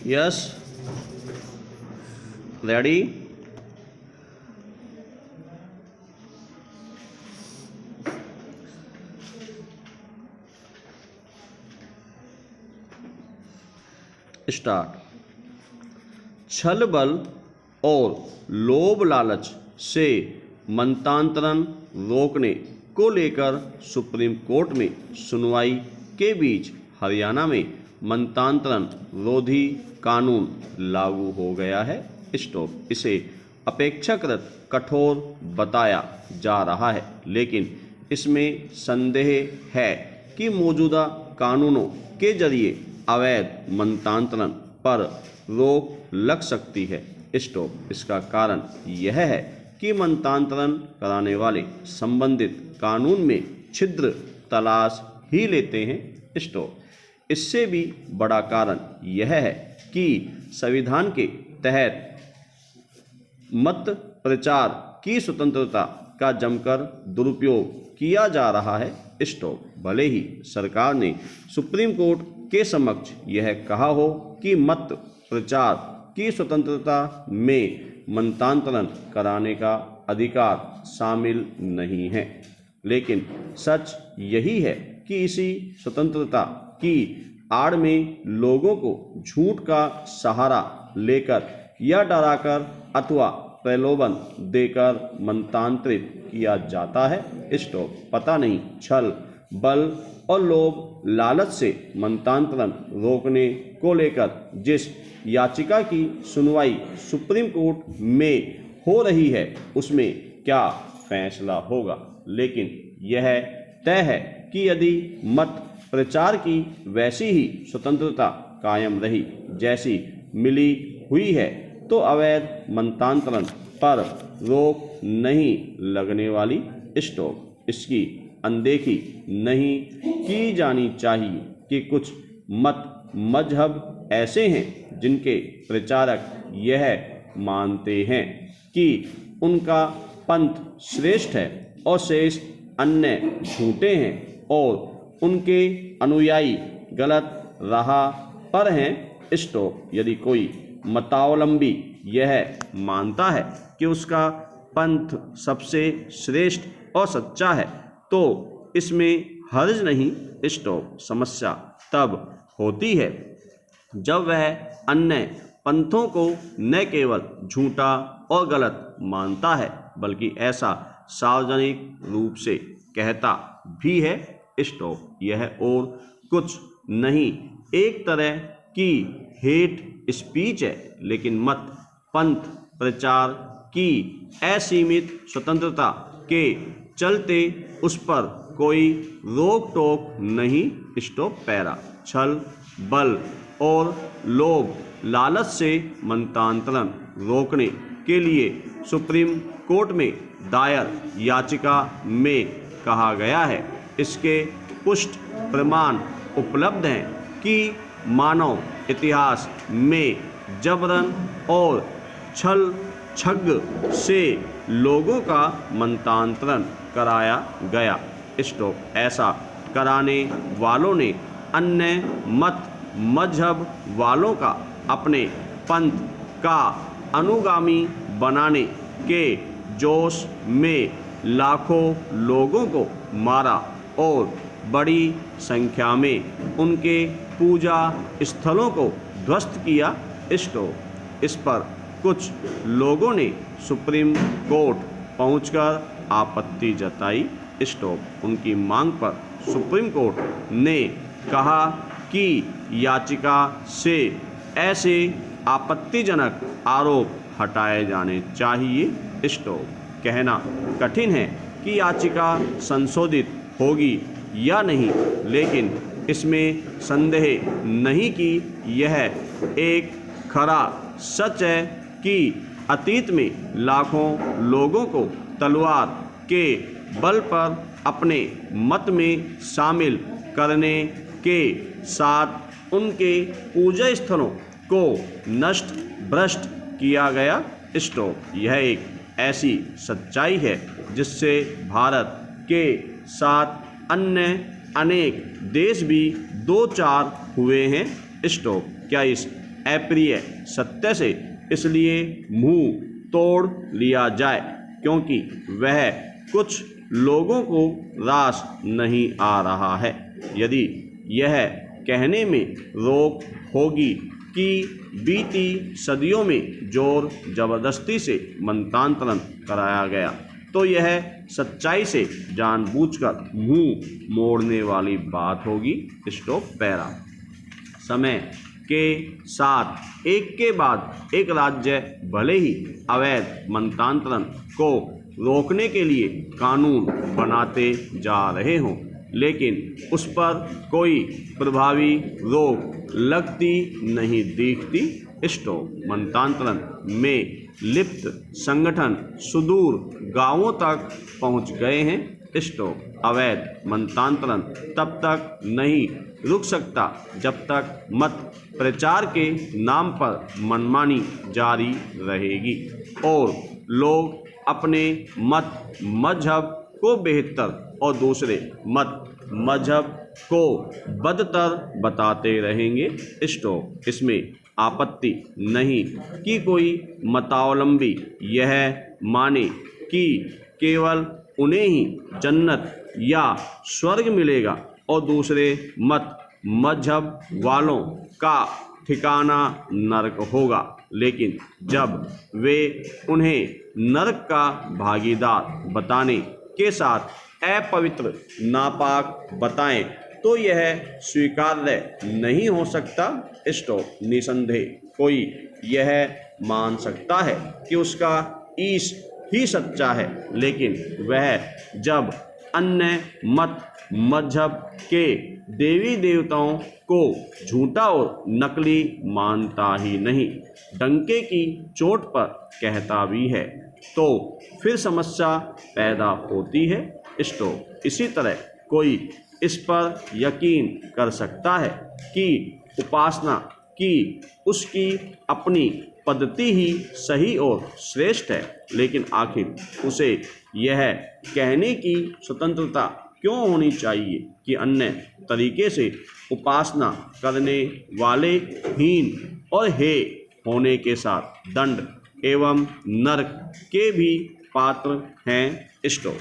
Yes, ready. Start. छल बल और लोभ लालच से मंतांतरण रोकने को लेकर सुप्रीम कोर्ट में सुनवाई के बीच हरियाणा में मंतांतरण रोधी कानून लागू हो गया है। स्टॉप। इसे अपेक्षाकृत कठोर बताया जा रहा है, लेकिन इसमें संदेह है कि मौजूदा कानूनों के जरिए अवैध मंतांतरण पर रोक लग सकती है। स्टॉप। इसका कारण यह है कि मंतांतरण कराने वाले संबंधित कानून में छिद्र तलाश ही लेते हैं। स्टॉप। इससे भी बड़ा कारण यह है कि संविधान के तहत मत प्रचार की स्वतंत्रता का जमकर दुरुपयोग किया जा रहा है। स्टॉप। भले ही सरकार ने सुप्रीम कोर्ट के समक्ष यह कहा हो कि मत प्रचार की स्वतंत्रता में मंतांतरण कराने का अधिकार शामिल नहीं है, लेकिन सच यही है कि इसी स्वतंत्रता की आड़ में लोगों को झूठ का सहारा लेकर या डराकर अथवा प्रलोभन देकर मंतांतरित किया जाता है। स्टॉप। पता नहीं छल बल और लोभ लालच से मंतांतरण रोकने को लेकर जिस याचिका की सुनवाई सुप्रीम कोर्ट में हो रही है उसमें क्या फैसला होगा, लेकिन यह तय है कि यदि मत प्रचार की वैसी ही स्वतंत्रता कायम रही जैसी मिली हुई है तो अवैध मंतांतरण पर रोक नहीं लगने वाली। स्टॉप। इसकी अनदेखी नहीं की जानी चाहिए कि कुछ मत मजहब ऐसे हैं जिनके प्रचारक यह मानते हैं कि उनका पंथ श्रेष्ठ है और शेष अन्य झूठे हैं और उनके अनुयायी गलत राह पर हैं। स्टॉप। यदि कोई मतावलंबी यह मानता है कि उसका पंथ सबसे श्रेष्ठ और सच्चा है तो इसमें हर्ज नहीं। स्टॉप। समस्या तब होती है जब वह अन्य पंथों को न केवल झूठा और गलत मानता है बल्कि ऐसा सार्वजनिक रूप से कहता भी है। स्टॉप। यह और कुछ नहीं एक तरह की हेट स्पीच है, लेकिन मत पंथ प्रचार की असीमित स्वतंत्रता के चलते उस पर कोई रोक टोक नहीं। स्टॉप। पैरा। छल बल और लोभ लालच से मंतांतरण रोकने के लिए सुप्रीम कोर्ट में दायर याचिका में कहा गया है, इसके पुष्ट प्रमाण उपलब्ध हैं कि मानव इतिहास में जबरन और छल छग से लोगों का मंतांतरण कराया गया। स्टॉप। ऐसा कराने वालों ने अन्य मत मजहब वालों का अपने पंथ का अनुगामी बनाने के जोश में लाखों लोगों को मारा और बड़ी संख्या में उनके पूजा स्थलों को ध्वस्त किया। स्टॉप। इस पर कुछ लोगों ने सुप्रीम कोर्ट पहुंचकर आपत्ति जताई। स्टॉप। उनकी मांग पर सुप्रीम कोर्ट ने कहा कि याचिका से ऐसे आपत्तिजनक आरोप हटाए जाने चाहिए। स्टॉप। कहना कठिन है कि याचिका संशोधित होगी या नहीं, लेकिन इसमें संदेह नहीं कि यह एक खरा सच है कि अतीत में लाखों लोगों को तलवार के बल पर अपने मत में शामिल करने के साथ उनके पूजा स्थलों को नष्ट भ्रष्ट किया गया। स्टॉप। यह एक ऐसी सच्चाई है जिससे भारत के साथ अन्य अनेक देश भी दो चार हुए हैं। स्टॉप। क्या इस अप्रिय सत्य से इसलिए मुंह तोड़ लिया जाए क्योंकि वह कुछ लोगों को रास नहीं आ रहा है। यदि यह कहने में रोक होगी कि बीती सदियों में जोर जबरदस्ती से मंत्रांतरण कराया गया, तो यह सच्चाई से जानबूझकर मुंह मोड़ने वाली बात होगी। Stop para. समय के साथ एक के बाद एक राज्य भले ही अवैध मंत्रांतरण को रोकने के लिए कानून बनाते जा रहे हों, लेकिन उस पर कोई प्रभावी रोक लगती नहीं दिखती। स्टॉप। मंत्रांतरण में लिप्त संगठन सुदूर गांवों तक पहुंच गए हैं। स्टॉप। अवैध मंत्रांतरण तब तक नहीं रुक सकता जब तक मत प्रचार के नाम पर मनमानी जारी रहेगी और लोग अपने मत मजहब को बेहतर और दूसरे मत मजहब को बदतर बताते रहेंगे। स्टॉप। इसमें आपत्ति नहीं कि कोई मतावलंबी यह माने कि केवल उन्हें ही जन्नत या स्वर्ग मिलेगा और दूसरे मत मजहब वालों का ठिकाना नरक होगा, लेकिन जब वे उन्हें नरक का भागीदार बताने के साथ अपवित्र नापाक बताएं तो यह स्वीकार्य नहीं हो सकता। स्टॉप। निसंदेह कोई यह मान सकता है कि उसका ईश ही सच्चा है, लेकिन वह जब अन्य मत मजहब के देवी देवताओं को झूठा और नकली मानता ही नहीं, डंके की चोट पर कहता भी है, तो फिर समस्या पैदा होती है। स्टॉप। इसी तरह कोई इस पर यकीन कर सकता है कि उपासना की उसकी अपनी पद्धति ही सही और श्रेष्ठ है, लेकिन आखिर उसे यह कहने की स्वतंत्रता क्यों होनी चाहिए कि अन्य तरीके से उपासना करने वाले हीन और हे होने के साथ दंड एवं नरक के भी पात्र हैं। स्टॉप।